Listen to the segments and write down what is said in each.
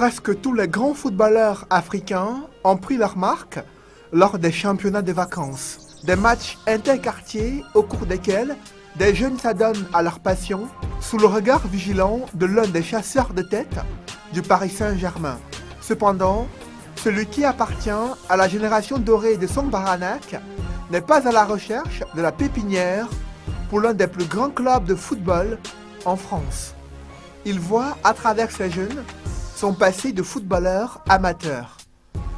Presque tous les grands footballeurs africains ont pris leur marque lors des championnats de vacances. Des matchs interquartiers au cours desquels des jeunes s'adonnent à leur passion sous le regard vigilant de l'un des chasseurs de tête du Paris Saint-Germain. Cependant, celui qui appartient à la génération dorée de Songbaranac n'est pas à la recherche de la pépinière pour l'un des plus grands clubs de football en France. Il voit à travers ces jeunes son passé de footballeur amateur.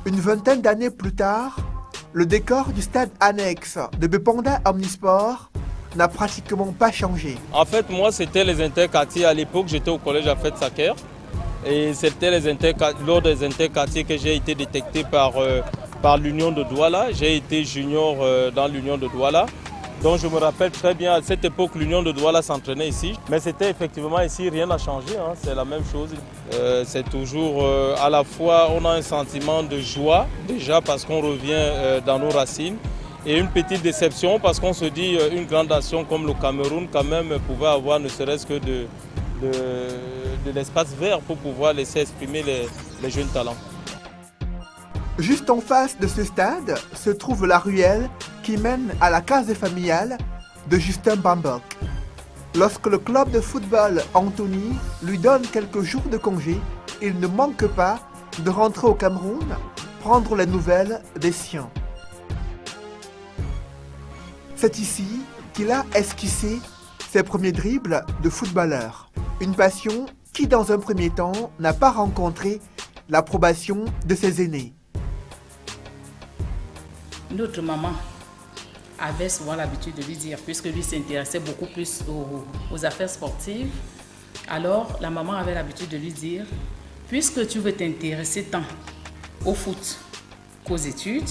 Une vingtaine d'années plus tard, le décor du stade annexe de Bepanda Omnisport n'a pratiquement pas changé. En fait, moi, c'était les interquartiers. À l'époque, j'étais au collège à Fête-Saker. Et c'était lors des interquartiers que j'ai été détecté par l'Union de Douala. J'ai été junior dans l'Union de Douala. Donc je me rappelle très bien, à cette époque, l'Union de Douala s'entraînait ici. Mais c'était effectivement ici, rien n'a changé, hein, c'est la même chose. C'est toujours à la fois, on a un sentiment de joie, déjà parce qu'on revient dans nos racines. Et une petite déception parce qu'on se dit une grande nation comme le Cameroun quand même pouvait avoir ne serait-ce que de l'espace vert pour pouvoir laisser exprimer les jeunes talents. Juste en face de ce stade se trouve la ruelle qui mène à la case familiale de Justin Bambok. Lorsque le club de football Anthony lui donne quelques jours de congé, il ne manque pas de rentrer au Cameroun, prendre les nouvelles des siens. C'est ici qu'il a esquissé ses premiers dribbles de footballeur. Une passion qui, dans un premier temps, n'a pas rencontré l'approbation de ses aînés. Notre maman avait souvent l'habitude de lui dire, puisque lui s'intéressait beaucoup plus aux affaires sportives, alors la maman avait l'habitude de lui dire, puisque tu veux t'intéresser tant au foot qu'aux études,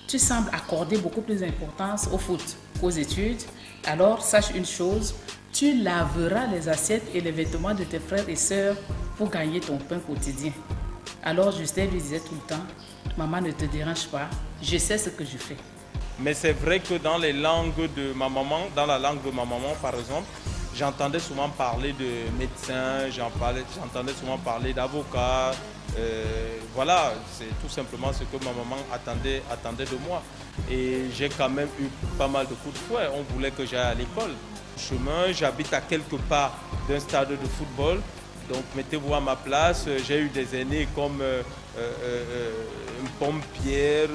tu sembles accorder beaucoup plus d'importance au foot qu'aux études, alors sache une chose, tu laveras les assiettes et les vêtements de tes frères et sœurs pour gagner ton pain quotidien. Alors Justin lui disait tout le temps, maman ne te dérange pas, je sais ce que je fais. Mais c'est vrai que dans les langues de ma maman, dans la langue de ma maman par exemple, j'entendais souvent parler de médecins, j'entendais souvent parler d'avocats. Voilà, c'est tout simplement ce que ma maman attendait de moi. Et j'ai quand même eu pas mal de coups de fouet. On voulait que j'aille à l'école. Chemin, j'habite à quelques pas d'un stade de football. Donc mettez-vous à ma place. J'ai eu des aînés comme Pomme-Pierre,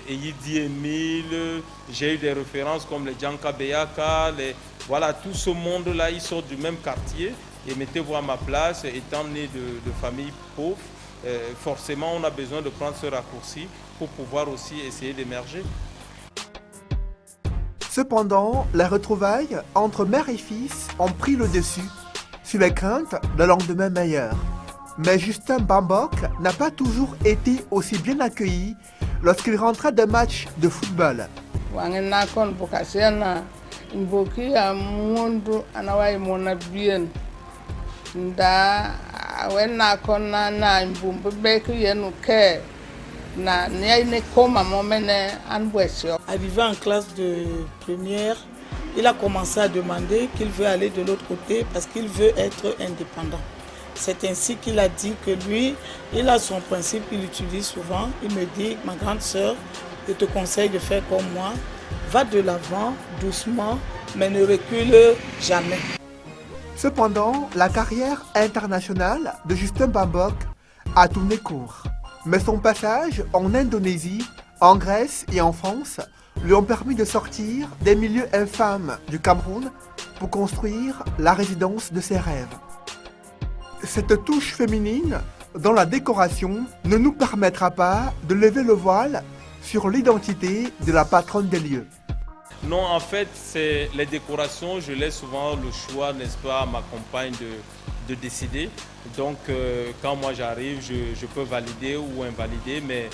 Eyidi Emile. J'ai eu des références comme les Djanka Beyaka. Voilà, tout ce monde-là, ils sortent du même quartier. Et mettez-vous à ma place, étant né de familles pauvres, forcément on a besoin de prendre ce raccourci pour pouvoir aussi essayer d'émerger. Cependant, les retrouvailles entre mère et fils ont pris le dessus sur les craintes d'un lendemain meilleur. Mais Justin Bambok n'a pas toujours été aussi bien accueilli lorsqu'il rentrait d'un match de football. Arrivé en classe de première, il a commencé à demander qu'il veut aller de l'autre côté parce qu'il veut être indépendant. C'est ainsi qu'il a dit que lui, il a son principe qu'il utilise souvent. Il me dit, ma grande sœur, je te conseille de faire comme moi. Va de l'avant, doucement, mais ne recule jamais. Cependant, la carrière internationale de Justin Bambok a tourné court. Mais son passage en Indonésie, en Grèce et en France lui ont permis de sortir des milieux infâmes du Cameroun pour construire la résidence de ses rêves. Cette touche féminine dans la décoration ne nous permettra pas de lever le voile sur l'identité de la patronne des lieux. Non, en fait, c'est les décorations, je laisse souvent le choix, n'est-ce pas, à ma compagne de décider. Donc, quand moi j'arrive, je peux valider ou invalider, mais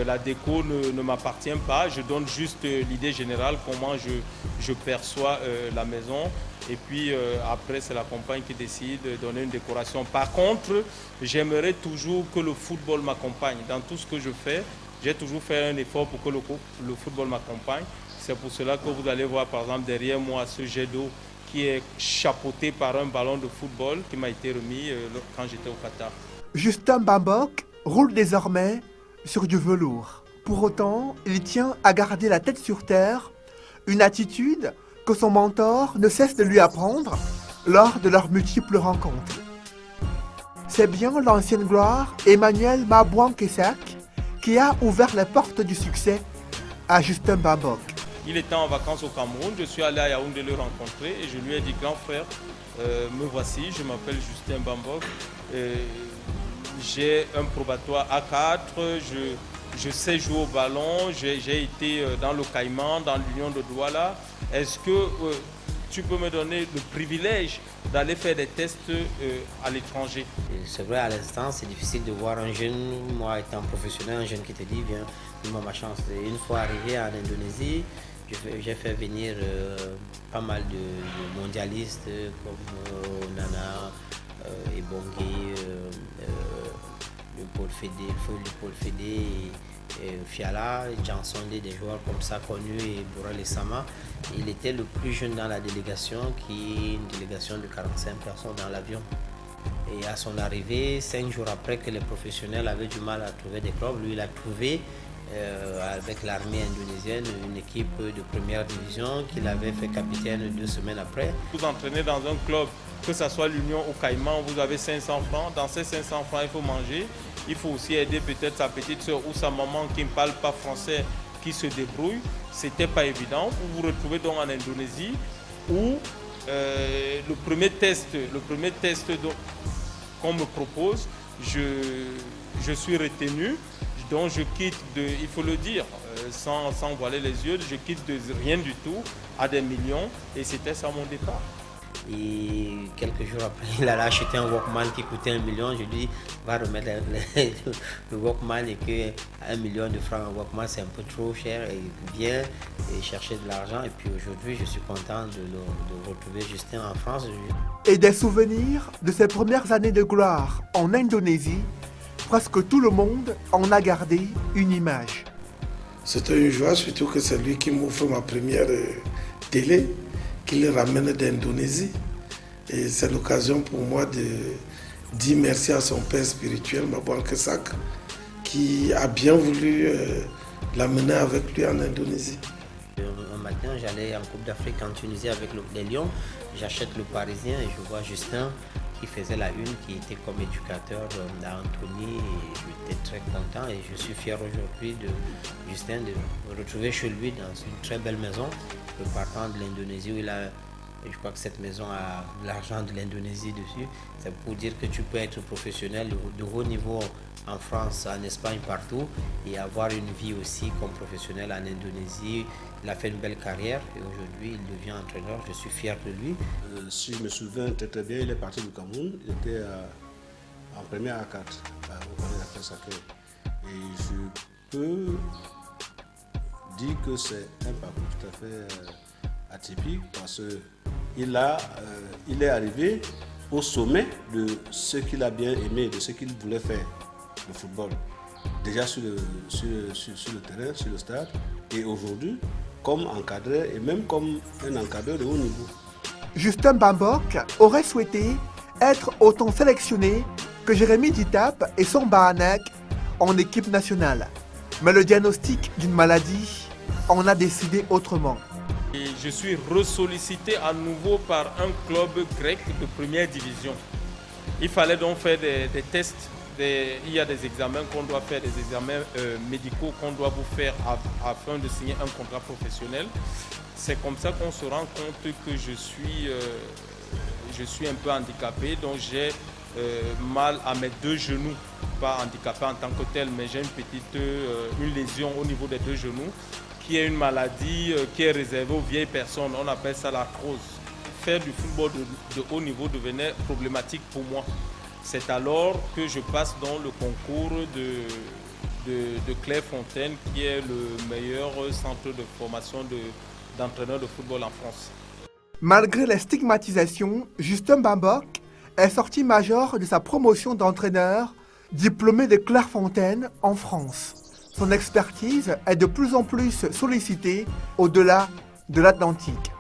la déco ne m'appartient pas. Je donne juste l'idée générale, comment je perçois la maison. Et puis après, c'est la compagne qui décide de donner une décoration. Par contre, j'aimerais toujours que le football m'accompagne. Dans tout ce que je fais, j'ai toujours fait un effort pour que le football m'accompagne. C'est pour cela que vous allez voir, par exemple, derrière moi, ce jet d'eau qui est chapeauté par un ballon de football qui m'a été remis quand j'étais au Qatar. Justin Bambok roule désormais sur du velours. Pour autant, il tient à garder la tête sur terre, une attitude que son mentor ne cesse de lui apprendre lors de leurs multiples rencontres. C'est bien l'ancienne gloire Emmanuel Mabouan-Kessak qui a ouvert les portes du succès à Justin Bambok. Il était en vacances au Cameroun, je suis allé à Yaoundé le rencontrer et je lui ai dit, grand frère, me voici, je m'appelle Justin Bambok, j'ai un probatoire A4, je sais jouer au ballon, j'ai été dans le Caïman, dans l'Union de Douala. Est-ce que tu peux me donner le privilège d'aller faire des tests à l'étranger? C'est vrai, à l'instant, c'est difficile de voir un jeune, moi étant professionnel, un jeune qui te dit, viens, donne-moi ma chance. Et une fois arrivé en Indonésie, j'ai fait venir pas mal de mondialistes comme Nana, Ebongi, le Paul Fédé, Fiala, Johnson, des joueurs comme ça connus, et Borel et Sama. Il était le plus jeune dans la délégation, qui est une délégation de 45 personnes dans l'avion. Et à son arrivée, 5 jours après que les professionnels avaient du mal à trouver des clubs, lui il a trouvé avec l'armée indonésienne une équipe de première division qu'il avait fait capitaine 2 semaines après. Vous entraînez dans un club, que ce soit l'Union au Caïman, vous avez 500 francs. Dans ces 500 francs, il faut manger. Il faut aussi aider peut-être sa petite soeur ou sa maman qui ne parle pas français, qui se débrouille. C'était pas évident. Vous vous retrouvez donc en Indonésie où le premier test qu'on me propose, je suis retenu. Donc je quitte, il faut le dire, sans voiler les yeux, je quitte de rien du tout à des millions et c'était ça mon départ. Et quelques jours après, il a acheté un Walkman qui coûtait 1 million. Je lui ai dit, va remettre le Walkman et que 1 million de francs un Walkman c'est un peu trop cher et viens et chercher de l'argent. Et puis aujourd'hui, je suis content de retrouver Justin en France. Et des souvenirs de ses premières années de gloire en Indonésie, presque tout le monde en a gardé une image. C'était une joie, surtout que c'est lui qui m'offre ma première télé, qu'il ramène d'Indonésie. Et c'est l'occasion pour moi de dire merci à son père spirituel, Mabouan-Kessak, qui a bien voulu l'amener avec lui en Indonésie. Un matin, j'allais en Coupe d'Afrique en Tunisie avec les Lions. J'achète le Parisien et je vois Justin qui faisait la une, qui était comme éducateur d'Anthony. J'étais très content et je suis fier aujourd'hui de Justin de me retrouver chez lui dans une très belle maison, partant de l'Indonésie où il a, je crois que cette maison a l'argent de l'Indonésie dessus. C'est pour dire que tu peux être professionnel de haut niveau en France, en Espagne, partout, et avoir une vie aussi comme professionnel en Indonésie. Il a fait une belle carrière et aujourd'hui il devient entraîneur. Je suis fier de lui. Si je me souviens très bien, il est parti du Cameroun. Il était en première A4 au Collège d'Affaires Sacrées. Et je peux dire que c'est un parcours tout à fait atypique parce qu'il est arrivé au sommet de ce qu'il a bien aimé, de ce qu'il voulait faire, le football. Déjà sur le terrain, sur le stade, et aujourd'hui, comme encadreur et même comme un encadreur de haut niveau. Justin Bambok aurait souhaité être autant sélectionné que Jérémy Ditap et Samba Hanek en équipe nationale. Mais le diagnostic d'une maladie en a décidé autrement. Et je suis ressollicité à nouveau par un club grec de première division. Il fallait donc faire des tests. Il y a des examens qu'on doit faire, des examens médicaux qu'on doit vous faire afin de signer un contrat professionnel. C'est comme ça qu'on se rend compte que je suis un peu handicapé, donc j'ai mal à mes 2 genoux. Pas handicapé en tant que tel, mais j'ai une lésion au niveau des 2 genoux, qui est une maladie qui est réservée aux vieilles personnes. On appelle ça l'arthrose. Faire du football de haut niveau devenait problématique pour moi. C'est alors que je passe dans le concours de Clairefontaine, qui est le meilleur centre de formation d'entraîneurs de football en France. Malgré les stigmatisations, Justin Bambok est sorti major de sa promotion d'entraîneur, diplômé de Clairefontaine en France. Son expertise est de plus en plus sollicitée au-delà de l'Atlantique.